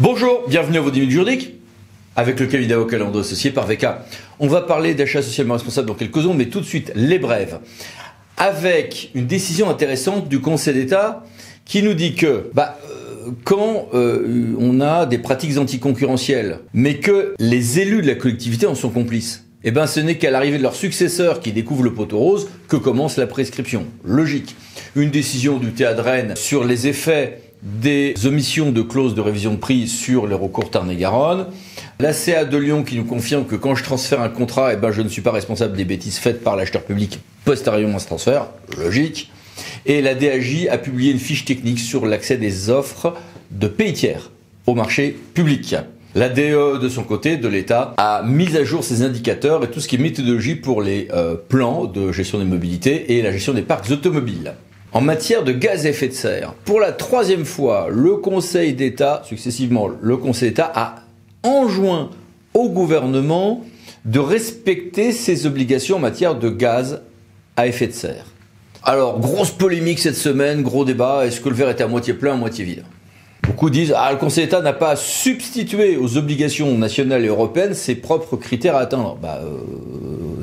Bonjour, bienvenue à vos 10 minutes juridiques avec le cabinet d'avocats Landau associé par VK. On va parler d'achat socialement responsable dans quelques secondes, mais tout de suite les brèves. Avec une décision intéressante du Conseil d'État qui nous dit que quand on a des pratiques anticoncurrentielles, mais que les élus de la collectivité en sont complices, ce n'est qu'à l'arrivée de leur successeur qui découvre le poteau rose que commence la prescription. Logique. Une décision du TA de Rennes sur les effets des omissions de clauses de révision de prix sur les recours Tarn-et-Garonne. La CA de Lyon qui nous confirme que quand je transfère un contrat, je ne suis pas responsable des bêtises faites par l'acheteur public postérieurement à ce transfert. Logique. Et la DAJ a publié une fiche technique sur l'accès des offres de pays tiers au marché public. La DE, de son côté, de l'État, a mis à jour ses indicateurs et tout ce qui est méthodologie pour les plans de gestion des mobilités et la gestion des parcs automobiles. En matière de gaz à effet de serre, pour la troisième fois, le Conseil d'État, successivement, le Conseil d'État a enjoint au gouvernement de respecter ses obligations en matière de gaz à effet de serre. Alors, grosse polémique cette semaine, gros débat, est-ce que le verre est à moitié plein, à moitié vide ? Beaucoup disent « le Conseil d'État n'a pas substitué aux obligations nationales et européennes ses propres critères à atteindre ».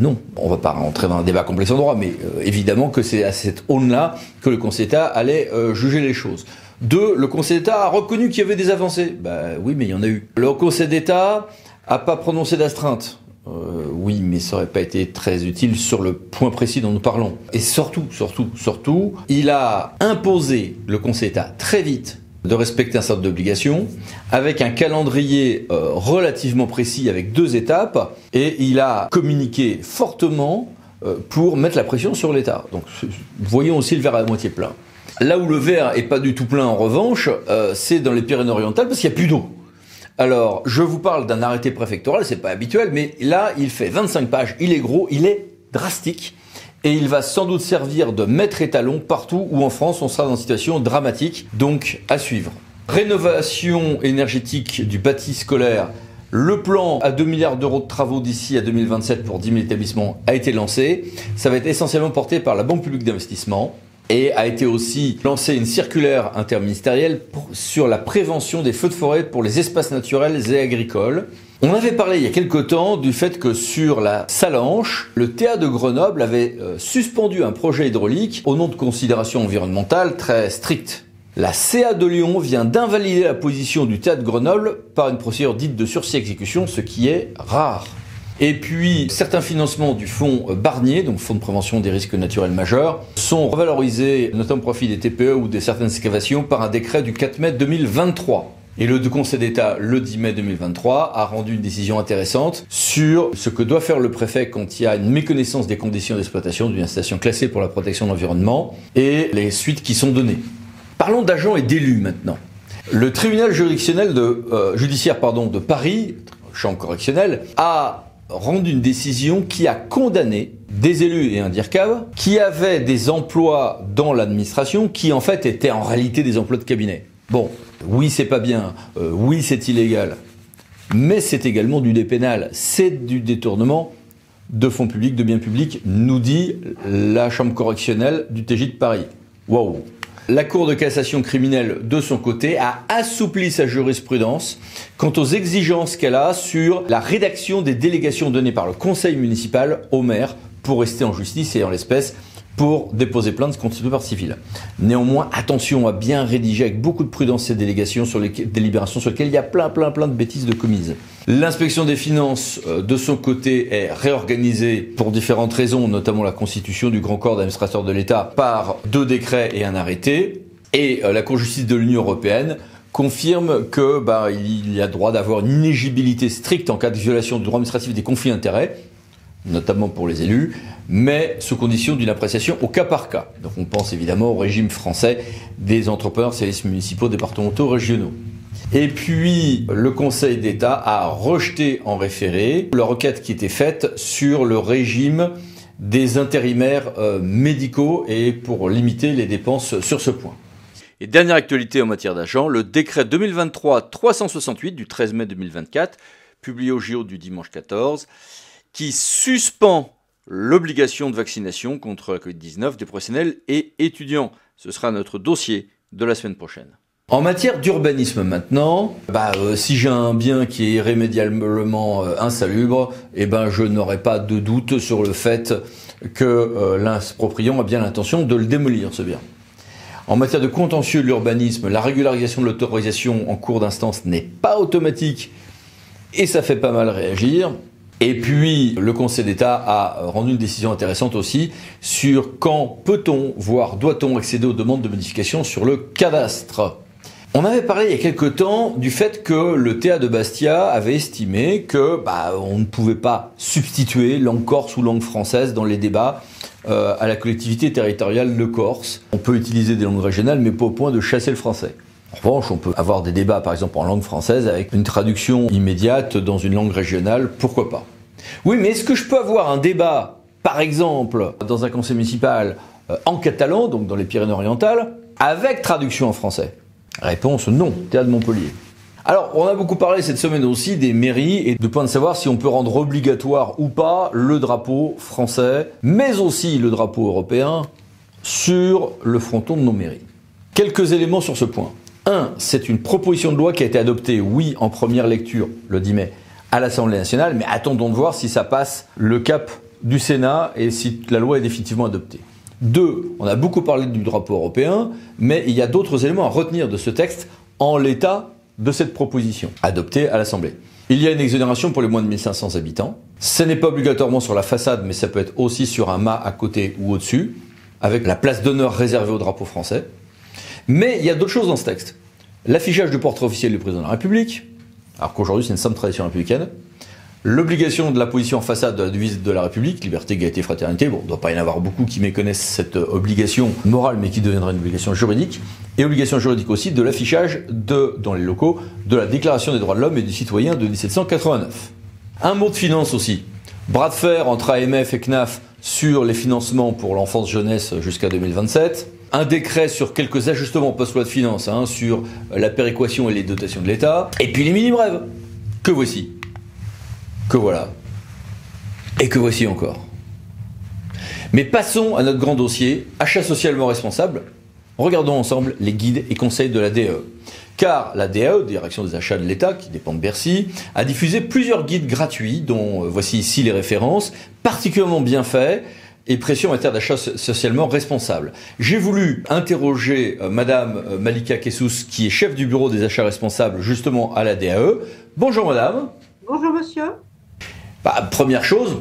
Non, on ne va pas rentrer dans un débat complexe en droit, mais évidemment que c'est à cette aune-là que le Conseil d'État allait juger les choses. Deux, le Conseil d'État a reconnu qu'il y avait des avancées. Oui, mais il y en a eu. Le Conseil d'État n'a pas prononcé d'astreinte. Oui, mais ça n'aurait pas été très utile sur le point précis dont nous parlons. Et surtout, il a imposé, le Conseil d'État, très vite, de respecter un certain nombre d'obligations, avec un calendrier relativement précis, avec 2 étapes, et il a communiqué fortement pour mettre la pression sur l'État. Donc voyons aussi le verre à moitié plein. Là où le verre est pas du tout plein en revanche, c'est dans les Pyrénées-Orientales, parce qu'il n'y a plus d'eau. Alors, je vous parle d'un arrêté préfectoral, c'est pas habituel, mais là, il fait 25 pages, il est gros, il est drastique, et il va sans doute servir de maître étalon partout où en France on sera dans une situation dramatique, donc à suivre. Rénovation énergétique du bâti scolaire. Le plan à 2 milliards d'euros de travaux d'ici à 2027 pour 10 000 établissements a été lancé. Ça va être essentiellement porté par la Banque publique d'investissement. Et a été aussi lancée une circulaire interministérielle sur la prévention des feux de forêt pour les espaces naturels et agricoles. On avait parlé il y a quelque temps du fait que sur la Salanche, le TA de Grenoble avait suspendu un projet hydraulique au nom de considérations environnementales très strictes. La CA de Lyon vient d'invalider la position du TA de Grenoble par une procédure dite de sursis-exécution, ce qui est rare. Et puis, certains financements du fonds Barnier, donc fonds de prévention des risques naturels majeurs, sont revalorisés, notamment au profit des TPE ou de certaines excavations, par un décret du 4 mai 2023. Et le Conseil d'État, le 10 mai 2023, a rendu une décision intéressante sur ce que doit faire le préfet quand il y a une méconnaissance des conditions d'exploitation d'une installation classée pour la protection de l'environnement et les suites qui sont données. Parlons d'agents et d'élus maintenant. Le tribunal judiciaire de Paris, chambre correctionnelle, a rendu une décision qui a condamné des élus et un DIRCAV qui avaient des emplois dans l'administration qui en fait étaient en réalité des emplois de cabinet. Bon, oui c'est pas bien, oui c'est illégal, mais c'est également du dépénal, c'est du détournement de fonds publics, de biens publics, nous dit la chambre correctionnelle du TJ de Paris. Waouh! La Cour de cassation criminelle, de son côté, a assoupli sa jurisprudence quant aux exigences qu'elle a sur la rédaction des délégations données par le conseil municipal au maire pour rester en justice et en l'espèce pour déposer plainte contre une partie civile. Néanmoins, attention à bien rédiger avec beaucoup de prudence ces délégations sur les délibérations sur lesquelles il y a plein de bêtises de commises. L'inspection des finances, de son côté, est réorganisée pour différentes raisons, notamment la constitution du grand corps d'administrateurs de l'État par 2 décrets et un arrêté. Et la Cour de justice de l'Union européenne confirme que il y a droit d'avoir une inéligibilité stricte en cas de violation du droit administratif des conflits d'intérêts, notamment pour les élus, mais sous condition d'une appréciation au cas par cas. Donc on pense évidemment au régime français des entrepreneurs, services municipaux, départementaux, régionaux. Et puis, le Conseil d'État a rejeté en référé la requête qui était faite sur le régime des intérimaires médicaux et pour limiter les dépenses sur ce point. Et dernière actualité en matière d'agents, le décret 2023-368 du 13 mai 2024, publié au JO du dimanche 14, qui suspend l'obligation de vaccination contre la Covid-19 des professionnels et étudiants. Ce sera notre dossier de la semaine prochaine. En matière d'urbanisme maintenant, si j'ai un bien qui est irrémédiablement insalubre, je n'aurai pas de doute sur le fait que l'expropriant a bien l'intention de le démolir, ce bien. En matière de contentieux de l'urbanisme, la régularisation de l'autorisation en cours d'instance n'est pas automatique et ça fait pas mal réagir. Et puis, le Conseil d'État a rendu une décision intéressante aussi sur quand peut-on, voire doit-on accéder aux demandes de modification sur le cadastre. On avait parlé il y a quelque temps du fait que le TA de Bastia avait estimé que on ne pouvait pas substituer langue corse ou langue française dans les débats à la collectivité territoriale de Corse. On peut utiliser des langues régionales, mais pas au point de chasser le français. En revanche, on peut avoir des débats, par exemple, en langue française, avec une traduction immédiate dans une langue régionale, pourquoi pas. Oui, mais est-ce que je peux avoir un débat, par exemple, dans un conseil municipal en catalan, donc dans les Pyrénées-Orientales, avec traduction en français? Réponse non, Théâtre de Montpellier. Alors, on a beaucoup parlé cette semaine aussi des mairies et du point de savoir si on peut rendre obligatoire ou pas le drapeau français, mais aussi le drapeau européen sur le fronton de nos mairies. Quelques éléments sur ce point. 1. C'est une proposition de loi qui a été adoptée, oui, en première lecture, le 10 mai, à l'Assemblée nationale, mais attendons de voir si ça passe le cap du Sénat et si la loi est définitivement adoptée. 2. On a beaucoup parlé du drapeau européen, mais il y a d'autres éléments à retenir de ce texte en l'état de cette proposition adoptée à l'Assemblée. Il y a une exonération pour les moins de 1500 habitants. Ce n'est pas obligatoirement sur la façade, mais ça peut être aussi sur un mât à côté ou au-dessus, avec la place d'honneur réservée au drapeau français. Mais il y a d'autres choses dans ce texte. L'affichage du portrait officiel du président de la République, alors qu'aujourd'hui c'est une simple tradition républicaine. L'obligation de la position en façade de la devise de la République, liberté, égalité, fraternité. Bon, il ne doit pas y en avoir beaucoup qui méconnaissent cette obligation morale, mais qui deviendra une obligation juridique. Et obligation juridique aussi de l'affichage dans les locaux de la Déclaration des droits de l'homme et du citoyen de 1789. Un mot de finance aussi. Bras de fer entre AMF et CNAF sur les financements pour l'enfance-jeunesse jusqu'à 2027. Un décret sur quelques ajustements post-loi de finances, sur la péréquation et les dotations de l'État. Et puis les mini-brèves. Que voici. Que voilà. Et que voici encore. Mais passons à notre grand dossier, achat socialement responsable. Regardons ensemble les guides et conseils de la DAE. Car la DAE, Direction des achats de l'État, qui dépend de Bercy, a diffusé plusieurs guides gratuits, dont voici ici les références, particulièrement bien faits et précis en matière d'achat socialement responsable. J'ai voulu interroger Madame Malika Kessous, qui est chef du bureau des achats responsables, justement à la DAE. Bonjour Madame. Bonjour Monsieur. Première chose,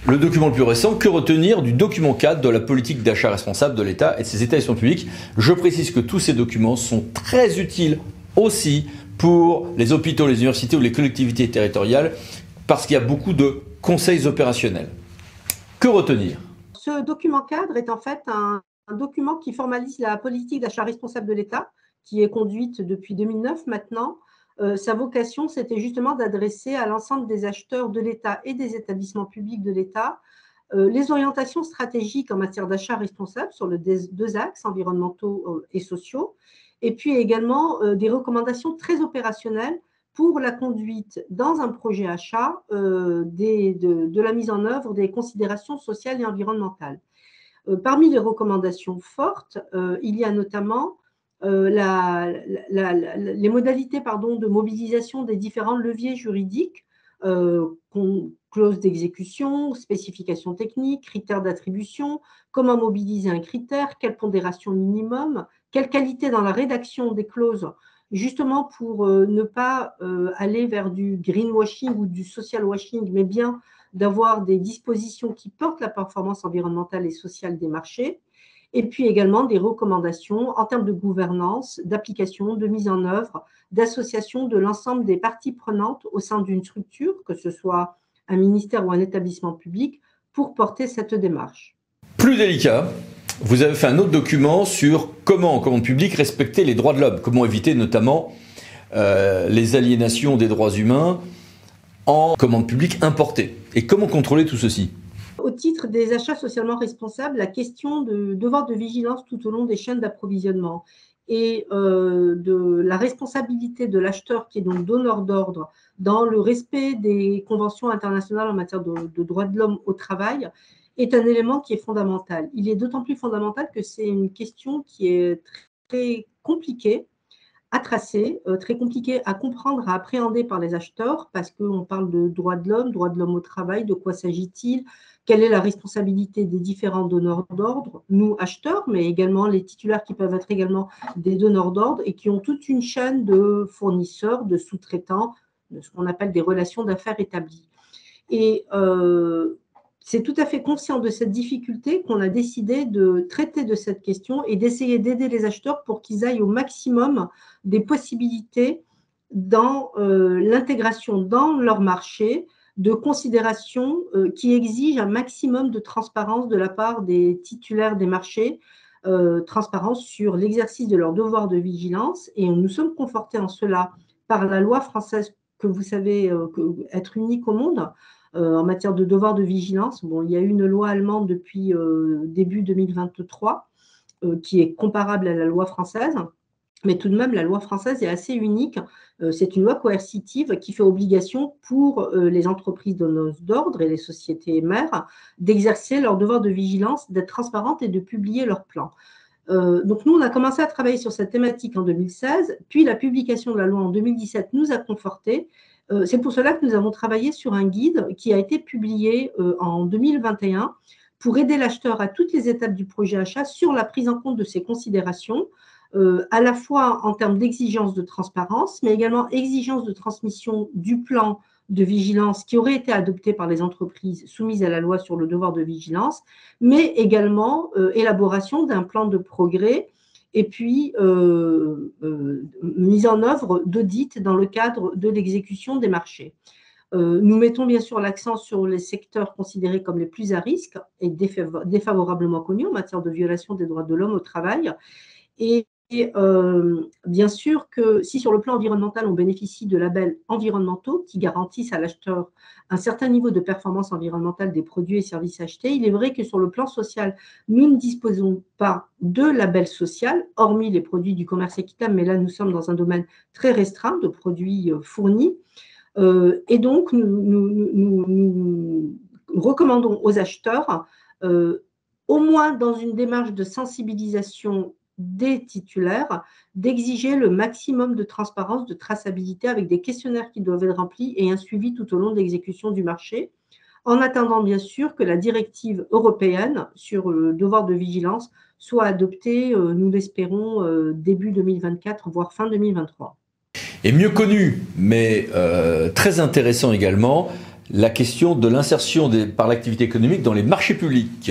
le document le plus récent, que retenir du document 4 de la politique d'achat responsable de l'État et de ses établissements publics? Je précise que tous ces documents sont très utiles aussi pour les hôpitaux, les universités ou les collectivités territoriales, parce qu'il y a beaucoup de conseils opérationnels. Que retenir? Ce document cadre est en fait un document qui formalise la politique d'achat responsable de l'État, qui est conduite depuis 2009 maintenant. Sa vocation, c'était justement d'adresser à l'ensemble des acheteurs de l'État et des établissements publics de l'État les orientations stratégiques en matière d'achat responsable sur les deux axes environnementaux et sociaux, et puis également des recommandations très opérationnelles pour la conduite dans un projet achat de la mise en œuvre des considérations sociales et environnementales. Parmi les recommandations fortes, il y a notamment les modalités de mobilisation des différents leviers juridiques, clause d'exécution, spécifications techniques, critères d'attribution, comment mobiliser un critère, quelle pondération minimum, quelle qualité dans la rédaction des clauses, justement pour ne pas aller vers du greenwashing ou du social washing, mais bien d'avoir des dispositions qui portent la performance environnementale et sociale des marchés. Et puis également des recommandations en termes de gouvernance, d'application, de mise en œuvre, d'association de l'ensemble des parties prenantes au sein d'une structure, que ce soit un ministère ou un établissement public, pour porter cette démarche. Plus délicat, vous avez fait un autre document sur comment, en commande publique, respecter les droits de l'homme, comment éviter notamment les aliénations des droits humains en commande publique importée, et comment contrôler tout ceci. Au titre des achats socialement responsables, la question de devoir de vigilance tout au long des chaînes d'approvisionnement et de la responsabilité de l'acheteur qui est donc donneur d'ordre dans le respect des conventions internationales en matière de droits de l'homme au travail est un élément qui est fondamental. Il est d'autant plus fondamental que c'est une question qui est très compliquée à tracer, très compliqué à comprendre, à appréhender par les acheteurs, parce qu'on parle de droits de l'homme au travail, de quoi s'agit-il? Quelle est la responsabilité des différents donneurs d'ordre, nous acheteurs, mais également les titulaires qui peuvent être également des donneurs d'ordre et qui ont toute une chaîne de fournisseurs, de sous-traitants, de ce qu'on appelle des relations d'affaires établies. Et c'est tout à fait conscient de cette difficulté qu'on a décidé de traiter de cette question et d'essayer d'aider les acheteurs pour qu'ils aillent au maximum des possibilités dans l'intégration dans leur marché de considérations qui exigent un maximum de transparence de la part des titulaires des marchés, transparence sur l'exercice de leur devoir de vigilance. Et nous sommes confortés en cela par la loi française que vous savez être unique au monde, en matière de devoir de vigilance. Bon, il y a eu une loi allemande depuis début 2023 qui est comparable à la loi française, mais tout de même, la loi française est assez unique. C'est une loi coercitive qui fait obligation pour les entreprises donneuses d'ordre et les sociétés mères d'exercer leur devoir de vigilance, d'être transparentes et de publier leurs plans. Donc nous, on a commencé à travailler sur cette thématique en 2016, puis la publication de la loi en 2017 nous a confortés. C'est pour cela que nous avons travaillé sur un guide qui a été publié en 2021 pour aider l'acheteur à toutes les étapes du projet achat sur la prise en compte de ces considérations, à la fois en termes d'exigence de transparence, mais également exigence de transmission du plan de vigilance qui aurait été adopté par les entreprises soumises à la loi sur le devoir de vigilance, mais également élaboration d'un plan de progrès et puis mise en œuvre d'audits dans le cadre de l'exécution des marchés. Nous mettons bien sûr l'accent sur les secteurs considérés comme les plus à risque et défavorablement connus en matière de violation des droits de l'homme au travail. Et bien sûr que si sur le plan environnemental, on bénéficie de labels environnementaux qui garantissent à l'acheteur un certain niveau de performance environnementale des produits et services achetés, il est vrai que sur le plan social, nous ne disposons pas de label social, hormis les produits du commerce équitable, mais là, nous sommes dans un domaine très restreint de produits fournis. Et donc, nous recommandons aux acheteurs, au moins dans une démarche de sensibilisation des titulaires, d'exiger le maximum de transparence, de traçabilité avec des questionnaires qui doivent être remplis et un suivi tout au long de l'exécution du marché, en attendant bien sûr que la directive européenne sur le devoir de vigilance soit adoptée, nous l'espérons, début 2024, voire fin 2023. Et mieux connu, mais très intéressant également, la question de l'insertion par l'activité économique dans les marchés publics.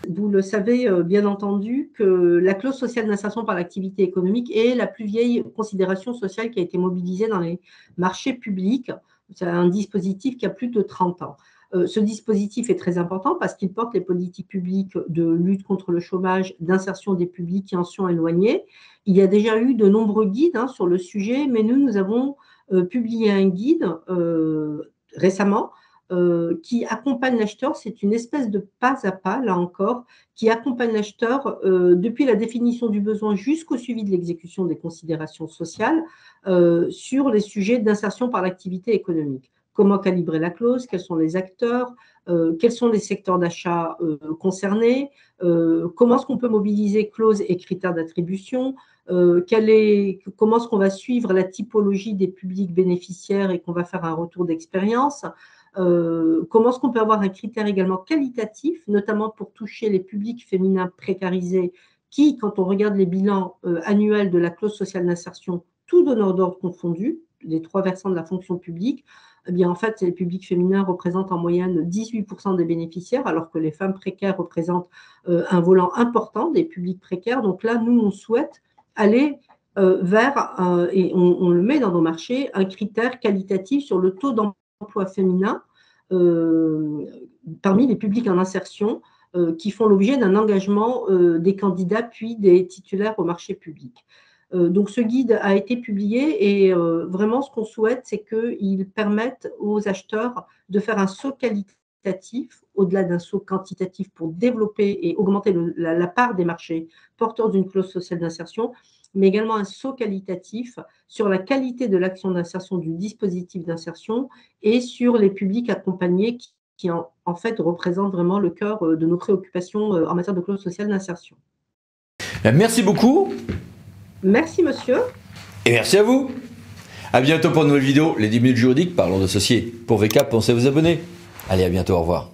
Vous le savez bien entendu que la clause sociale d'insertion par l'activité économique est la plus vieille considération sociale qui a été mobilisée dans les marchés publics. C'est un dispositif qui a plus de 30 ans. Ce dispositif est très important parce qu'il porte les politiques publiques de lutte contre le chômage, d'insertion des publics qui en sont éloignés. Il y a déjà eu de nombreux guides sur le sujet, mais nous avons publié un guide récemment qui accompagne l'acheteur. C'est une espèce de pas à pas, là encore, qui accompagne l'acheteur depuis la définition du besoin jusqu'au suivi de l'exécution des considérations sociales sur les sujets d'insertion par l'activité économique. Comment calibrer la clause, quels sont les acteurs, quels sont les secteurs d'achat concernés, comment est-ce qu'on peut mobiliser clauses et critères d'attribution, comment est-ce qu'on va suivre la typologie des publics bénéficiaires et qu'on va faire un retour d'expérience. Comment est-ce qu'on peut avoir un critère également qualitatif, notamment pour toucher les publics féminins précarisés qui, quand on regarde les bilans annuels de la clause sociale d'insertion, tout donneur d'ordre confondu, les trois versants de la fonction publique, eh bien en fait, les publics féminins représentent en moyenne 18% des bénéficiaires, alors que les femmes précaires représentent un volant important des publics précaires. Donc là, nous, on souhaite aller vers, et on le met dans nos marchés, un critère qualitatif sur le taux d'emploi féminin parmi les publics en insertion qui font l'objet d'un engagement des candidats puis des titulaires au marché public. Donc ce guide a été publié et vraiment ce qu'on souhaite, c'est qu'il permette aux acheteurs de faire un saut qualitatif au-delà d'un saut quantitatif pour développer et augmenter la part des marchés porteurs d'une clause sociale d'insertion, mais également un saut qualitatif sur la qualité de l'action d'insertion du dispositif d'insertion et sur les publics accompagnés qui en fait représentent vraiment le cœur de nos préoccupations en matière de clause sociale d'insertion. Merci beaucoup. Merci, monsieur. Et merci à vous. À bientôt pour une nouvelle vidéo, les 10 minutes juridiques, parlons d'associés. Pour VK, pensez à vous abonner. Allez, à bientôt, au revoir.